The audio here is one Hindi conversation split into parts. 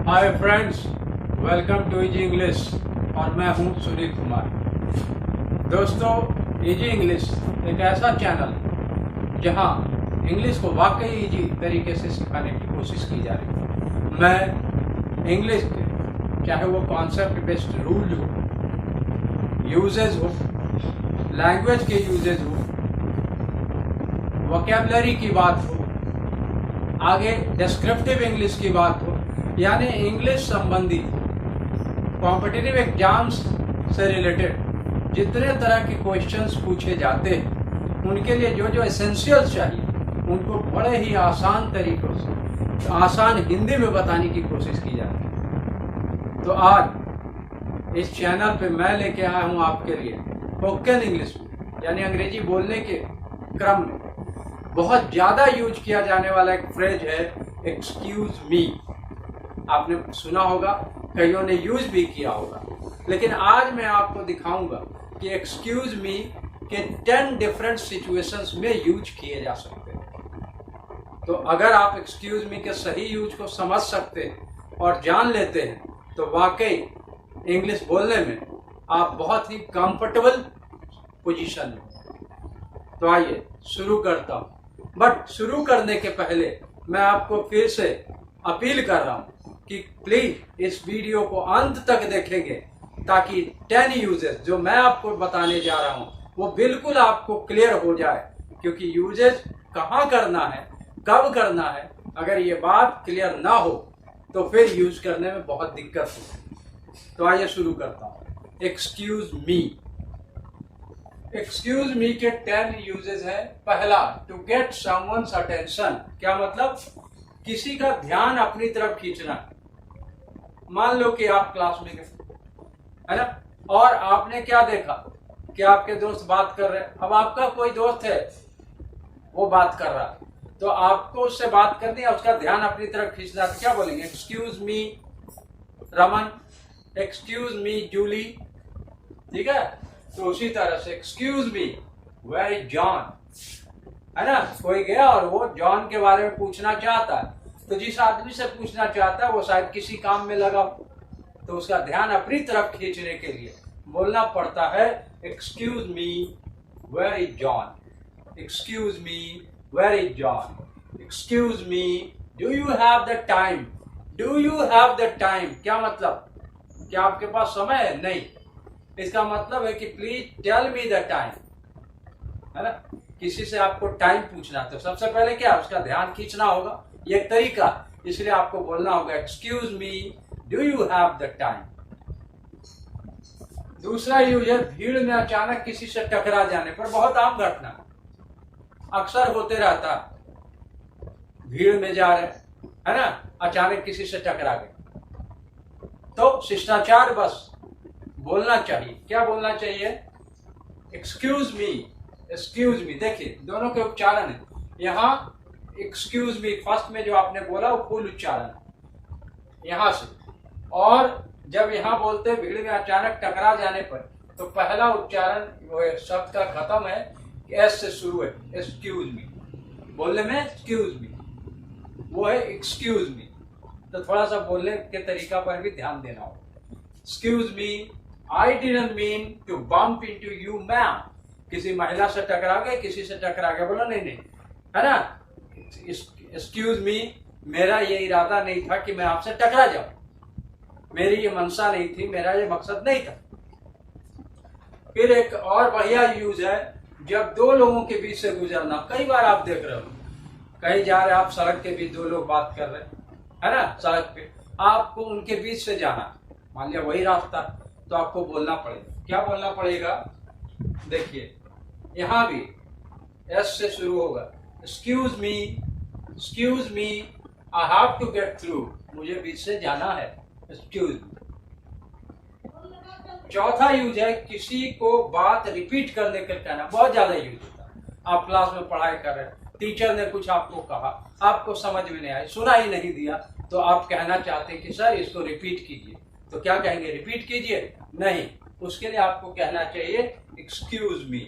Hi friends, welcome to easy English और मैं हूं सुनील कुमार। दोस्तों, इजी इंग्लिश एक ऐसा चैनल जहां इंग्लिश को वाकई इजी तरीके से सिखाने की कोशिश की जा रही है। मैं इंग्लिश के चाहे वो कॉन्सेप्ट बेस्ड रूल हो, यूजेज हो, लैंग्वेज के यूजेज हो, वोकैबुलरी की बात हो, आगे डिस्क्रिप्टिव इंग्लिश की बात हो, यानी इंग्लिश संबंधी कॉम्पिटिटिव एग्जाम्स से रिलेटेड जितने तरह के क्वेश्चंस पूछे जाते हैं उनके लिए जो जो एसेंशियल्स चाहिए उनको बड़े ही आसान तरीकों से आसान हिंदी में बताने की कोशिश की जाती है। तो आज इस चैनल पे मैं लेके आया हूँ आपके लिए स्पोकन इंग्लिश में, यानी अंग्रेजी बोलने के क्रम में बहुत ज़्यादा यूज किया जाने वाला एक फ्रेज है एक्सक्यूज मी। आपने सुना होगा, कईयों ने यूज भी किया होगा, लेकिन आज मैं आपको दिखाऊंगा कि एक्सक्यूज मी के 10 डिफरेंट सिचुएशंस में यूज किए जा सकते हैं। तो अगर आप एक्सक्यूज मी के सही यूज को समझ सकते हैं और जान लेते हैं तो वाकई इंग्लिश बोलने में आप बहुत ही कंफर्टेबल पोजीशन में। तो आइए शुरू करता हूं, बट शुरू करने के पहले मैं आपको फिर से अपील कर रहा हूं कि प्लीज इस वीडियो को अंत तक देखेंगे ताकि 10 यूजेस जो मैं आपको बताने जा रहा हूं वो बिल्कुल आपको क्लियर हो जाए, क्योंकि यूजेस कहाँ करना है, कब करना है, अगर ये बात क्लियर ना हो तो फिर यूज करने में बहुत दिक्कत होगी। तो आइए शुरू करता हूं। Excuse me. एक्सक्यूज मी के 10 यूजेस है। पहला, टू गेट समवन्स अटेंशन। क्या मतलब? किसी का ध्यान अपनी तरफ खींचना। मान लो कि आप क्लास में गए, है ना, और आपने क्या देखा कि आपके दोस्त बात कर रहे हैं। अब आपका कोई दोस्त है, वो बात कर रहा है, तो आपको उससे बात करनी है, उसका ध्यान अपनी तरफ खींचना। तो क्या बोलेंगे? Excuse me Raman, excuse me Julie. ठीक है, तो उसी तरह से excuse me where is John, है ना। कोई गया और वो जॉन के बारे में पूछना चाहता है, तो जिस आदमी से पूछना चाहता है वो शायद किसी काम में लगा, तो उसका ध्यान अपनी तरफ खींचने के लिए बोलना पड़ता है excuse me where is John, excuse me where is John, excuse me do you have the time, do you have the time. क्या मतलब? क्या आपके पास समय है? नहीं। इसका मतलब है कि please tell me the time, है ना। किसी से आपको टाइम पूछना, तो सबसे पहले क्या, उसका ध्यान खींचना होगा। ये एक तरीका, इसलिए आपको बोलना होगा excuse me do you have the time. दूसरा यूज है भीड़ में अचानक किसी से टकरा जाने पर। बहुत आम घटना, अक्सर होते रहता। भीड़ में जा रहे, है ना, अचानक किसी से टकरा गए, तो शिष्टाचार बस बोलना चाहिए। क्या बोलना चाहिए? एक्सक्यूज मी, एक्सक्यूज मी। देखिए दोनों के उच्चारण है। यहाँ एक्सक्यूज मी फर्स्ट में जो आपने बोला वो फुल उच्चारण है यहां से, और जब यहाँ बोलते भीड़ में अचानक टकरा जाने पर तो पहला उच्चारण वो है, शब्द का खत्म है, एस से शुरू है, एक्सक्यूज मी। बोलने में एक्सक्यूज मी, वो है एक्सक्यूज मी। तो थोड़ा सा बोलने के तरीका पर भी ध्यान देना होगा। Excuse me, I didn't mean to bump into you ma'am. किसी महिला से टकरा गए, किसी से टकरा गए, बोला नहीं, है ना। एक्सक्यूज मी, मेरा ये इरादा नहीं था कि मैं आपसे टकरा जाऊं, मेरी ये मंशा नहीं थी, मेरा ये मकसद नहीं था। फिर एक और बढ़िया यूज है, जब दो लोगों के बीच से गुजरना। कई बार आप देख रहे हो, कहीं जा रहे, आप सड़क के बीच दो लोग बात कर रहे हैं, है ना, सड़क पे आपको उनके बीच से जाना, मान लिया वही रास्ता, तो आपको बोलना पड़ेगा। क्या बोलना पड़ेगा? देखिए यहां भी एस से शुरू होगा। Excuse me, excuse me, I have to get through. मुझे बीच से जाना है, एक्सक्यूज मी। चौथा यूज है किसी को बात रिपीट करने के लिए कहना। बहुत ज्यादा यूज होता है। आप क्लास में पढ़ाई कर रहे हैं, टीचर ने कुछ आपको कहा, आपको समझ में नहीं आई, सुना ही नहीं दिया, तो आप कहना चाहते हैं कि सर इसको रिपीट कीजिए। तो क्या कहेंगे? रिपीट कीजिए? नहीं, उसके लिए आपको कहना चाहिए एक्सक्यूज मी।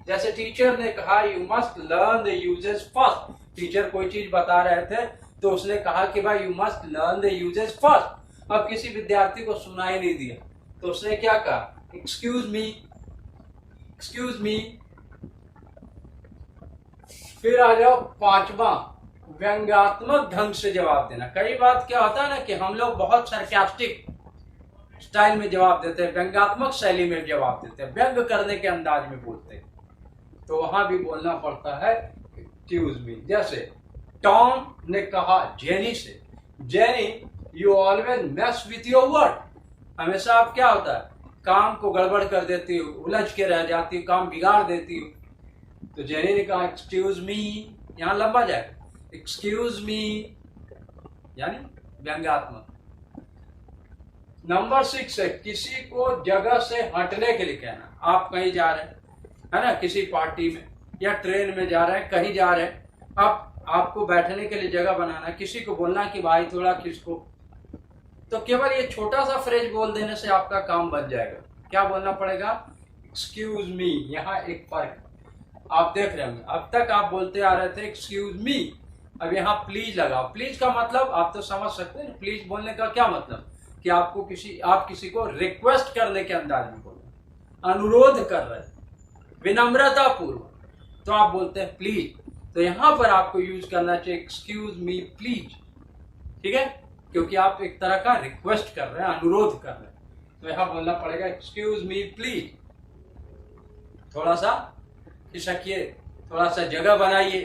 जैसे टीचर ने कहा you must learn the uses first. Teacher कोई चीज बता रहे थे तो तो उसने कहा कि भाई you must learn the uses first. अब किसी विद्यार्थी को सुनाई नहीं दिया तो उसने क्या कहा, एक्सक्यूज मी, एक्सक्यूज मी। फिर आ जाओ पांचवा, व्यंग्यात्मक ढंग से जवाब देना। कई बार क्या होता है ना कि हम लोग बहुत सरकास्टिक स्टाइल में जवाब देते हैं, व्यंग्यात्मक शैली में जवाब देते हैं, व्यंग करने के अंदाज में बोलते हैं, तो वहां भी बोलना पड़ता है एक्सक्यूज मी। जैसे टॉम ने कहा जेनी से, jenny you always mess with your word. हमेशा आप क्या होता है, काम को गड़बड़ कर देती हो, उलझ के रह जाती हो, काम बिगाड़ देती हो। तो जेनी ने कहा एक्सक्यूज मी, यहां लंबा जाएगा, एक्सक्यूज मी, यानी व्यंग्यात्मक। नंबर 6 है किसी को जगह से हटने के लिए कहना। आप कहीं जा रहे हैं, है ना, किसी पार्टी में या ट्रेन में जा रहे हैं, कहीं जा रहे हैं, अब आपको बैठने के लिए जगह बनाना, किसी को बोलना कि भाई थोड़ा किसको, तो केवल ये छोटा सा फ्रेज बोल देने से आपका काम बन जाएगा। क्या बोलना पड़ेगा, एक्सक्यूज मी। यहाँ एक फर्क आप देख रहे होंगे, अब तक आप बोलते आ रहे थे एक्सक्यूज मी, अब यहाँ प्लीज लगाओ। प्लीज का मतलब आप तो समझ सकते हैं, प्लीज बोलने का क्या मतलब कि आपको आप किसी को रिक्वेस्ट करने के अंदाज में बोल रहे हैं, अनुरोध कर रहे हैं विनम्रता पूर्वक, तो आप बोलते हैं प्लीज। तो यहां पर आपको यूज करना चाहिए एक्सक्यूज मी प्लीज, ठीक है, क्योंकि आप एक तरह का रिक्वेस्ट कर रहे हैं, अनुरोध कर रहे हैं। तो यहां बोलना पड़ेगा एक्सक्यूज मी प्लीज। थोड़ा सा खिसकिए, थोड़ा सा जगह बनाइए।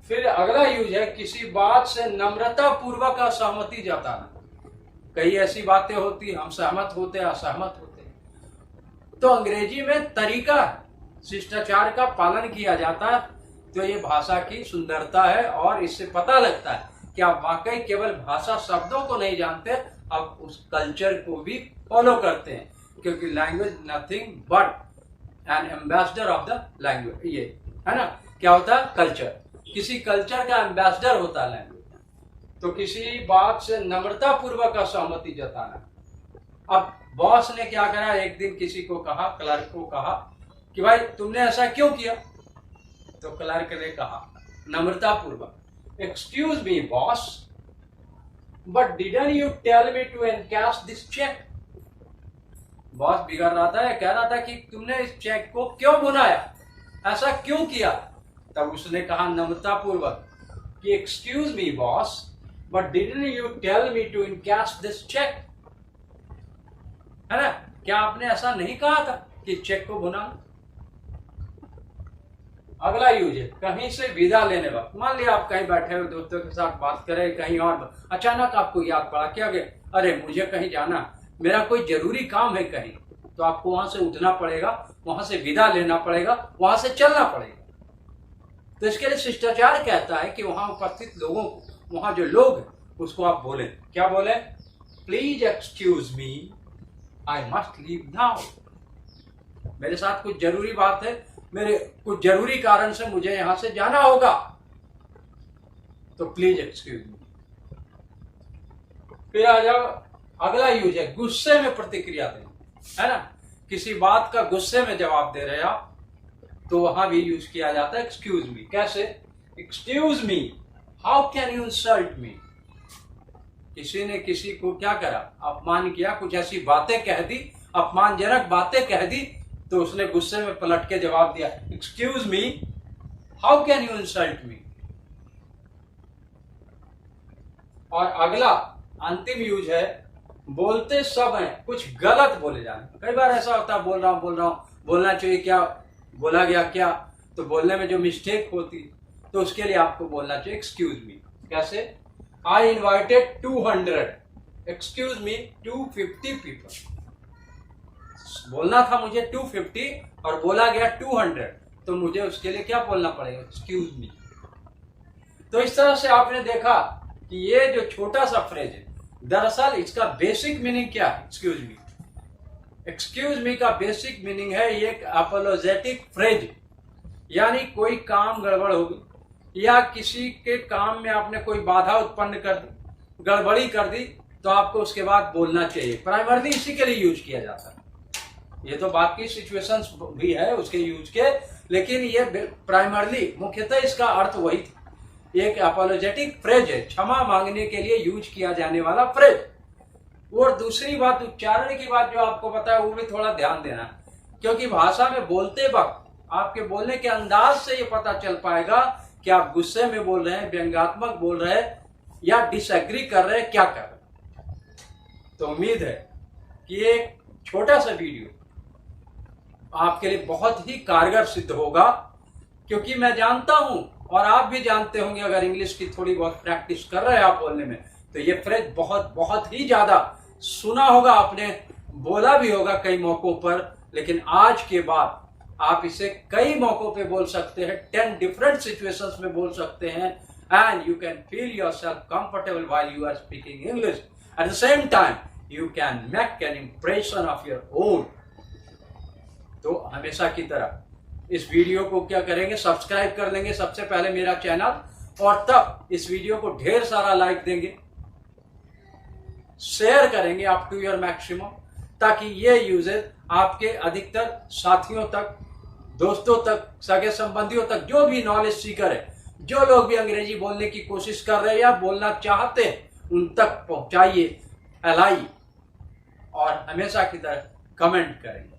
फिर अगला यूज है किसी बात से नम्रता पूर्वक असहमति जताना। कई ऐसी बातें होती, हम सहमत होते हैं, असहमत होते हैं, तो अंग्रेजी में तरीका शिष्टाचार का पालन किया जाता है। तो ये भाषा की सुंदरता है और इससे पता लगता है कि आप वाकई केवल भाषा शब्दों को नहीं जानते, आप उस कल्चर को भी फॉलो करते हैं, क्योंकि language nothing but N ambassador of the language. ये है ना, क्या होता है, कल्चर, किसी कल्चर का एम्बेसडर होता है लैंग्वेज। तो किसी बात से नम्रता पूर्वक असहमति जताना। अब बॉस ने क्या करा, एक दिन किसी को कहा, क्लर्क को कहा कि भाई तुमने ऐसा क्यों किया, तो क्लर्क ने कहा नम्रता पूर्वक excuse me boss but didn't you tell me to encash this cheque. Boss बिगड़ रहा था, कह रहा था कि तुमने इस चेक को क्यों बुनाया, ऐसा क्यों किया। तब उसने कहा नम्रता पूर्वक कि excuse me boss but didn't you tell me to encash this cheque. है ना, क्या आपने ऐसा नहीं कहा था कि चेक को बुना। अगला यूज है कहीं से विदा लेने वक्त। मान लिया आप कहीं बैठे हुए दोस्तों के साथ बात करें, कहीं और अचानक आपको याद पड़ा, क्या अरे मुझे कहीं जाना, मेरा कोई जरूरी काम है कहीं, तो आपको वहां से उठना पड़ेगा, वहां से विदा लेना पड़ेगा, वहां से चलना पड़ेगा। तो इसके लिए शिष्टाचार कहता है कि वहां उपस्थित लोगों को, वहां जो लोग हैं उसको आप बोले, क्या बोले, please excuse me I must leave now. मेरे साथ कुछ जरूरी बात है, मेरे कुछ जरूरी कारण से मुझे यहां से जाना होगा, तो प्लीज एक्सक्यूज मी। फिर आ जाओ, अगला यूज है गुस्से में प्रतिक्रिया देना, है ना, किसी बात का गुस्से में जवाब दे रहे आप, तो वहां भी यूज किया जाता है एक्सक्यूज मी। कैसे, excuse me how can you insult me. किसी ने किसी को क्या करा, अपमान किया, कुछ ऐसी बातें कह दी, अपमानजनक बातें कह दी, तो उसने गुस्से में पलट के जवाब दिया excuse me how can you insult me. और अगला अंतिम यूज है बोलते सब हैं कुछ गलत बोले जाने। कई बार ऐसा होता है, बोल रहा हूं, बोलना चाहिए क्या, बोला गया क्या, तो बोलने में जो मिस्टेक होती, तो उसके लिए आपको बोलना चाहिए एक्सक्यूज मी। कैसे, I invited 200 excuse me 250 people. बोलना था मुझे 250 और बोला गया 200, तो मुझे उसके लिए क्या बोलना पड़ेगा, एक्सक्यूज मी। तो इस तरह से आपने देखा कि ये जो छोटा सा फ्रेज है, दरअसल इसका बेसिक मीनिंग क्या है, एक्सक्यूज मी। एक्सक्यूज मी का बेसिक मीनिंग है ये अपोलोजेटिक फ्रेज, यानी कोई काम गड़बड़ होगी या किसी के काम में आपने कोई बाधा उत्पन्न कर दी, गड़बड़ी कर दी, तो आपको उसके बाद बोलना चाहिए। प्राइमरली इसी के लिए यूज किया जाता है। ये तो बाकी सिचुएशंस भी है उसके यूज के, लेकिन ये प्राइमरली मुख्यतः इसका अर्थ वही था एक अपोलोजेटिक फ्रेज है, क्षमा मांगने के लिए यूज किया जाने वाला फ्रेज। और दूसरी बात, उच्चारण की बात जो आपको पता है वो भी थोड़ा ध्यान देना, क्योंकि भाषा में बोलते वक्त आपके बोलने के अंदाज से ये पता चल पाएगा कि आप गुस्से में बोल रहे हैं, व्यंग्यात्मक बोल रहे हैं, या डिसएग्री कर रहे हैं, क्या कर रहे हैं। तो उम्मीद है कि ये छोटा सा वीडियो आपके लिए बहुत ही कारगर सिद्ध होगा, क्योंकि मैं जानता हूं और आप भी जानते होंगे, अगर इंग्लिश की थोड़ी बहुत प्रैक्टिस कर रहे हैं आप बोलने में, तो ये फ्रेज बहुत बहुत ही ज्यादा सुना होगा आपने, बोला भी होगा कई मौकों पर, लेकिन आज के बाद आप इसे कई मौकों पे बोल सकते हैं, 10 डिफरेंट सिचुएशंस में बोल सकते हैं, and you can feel yourself comfortable while you are speaking English. At the same time you can make an impression of your own. तो हमेशा की तरह इस वीडियो को क्या करेंगे, सब्सक्राइब कर लेंगे सबसे पहले मेरा चैनल, और तब इस वीडियो को ढेर सारा लाइक देंगे, शेयर करेंगे अप टू योर मैक्सिमम, ताकि ये यूजेज आपके अधिकतर साथियों तक, दोस्तों तक, सगे संबंधियों तक, जो भी नॉलेज सीकर है, जो लोग भी अंग्रेजी बोलने की कोशिश कर रहे हैं या बोलना चाहते हैं, उन तक पहुंचाइए, फैलाइए, और हमेशा की तरह कमेंट करेंगे।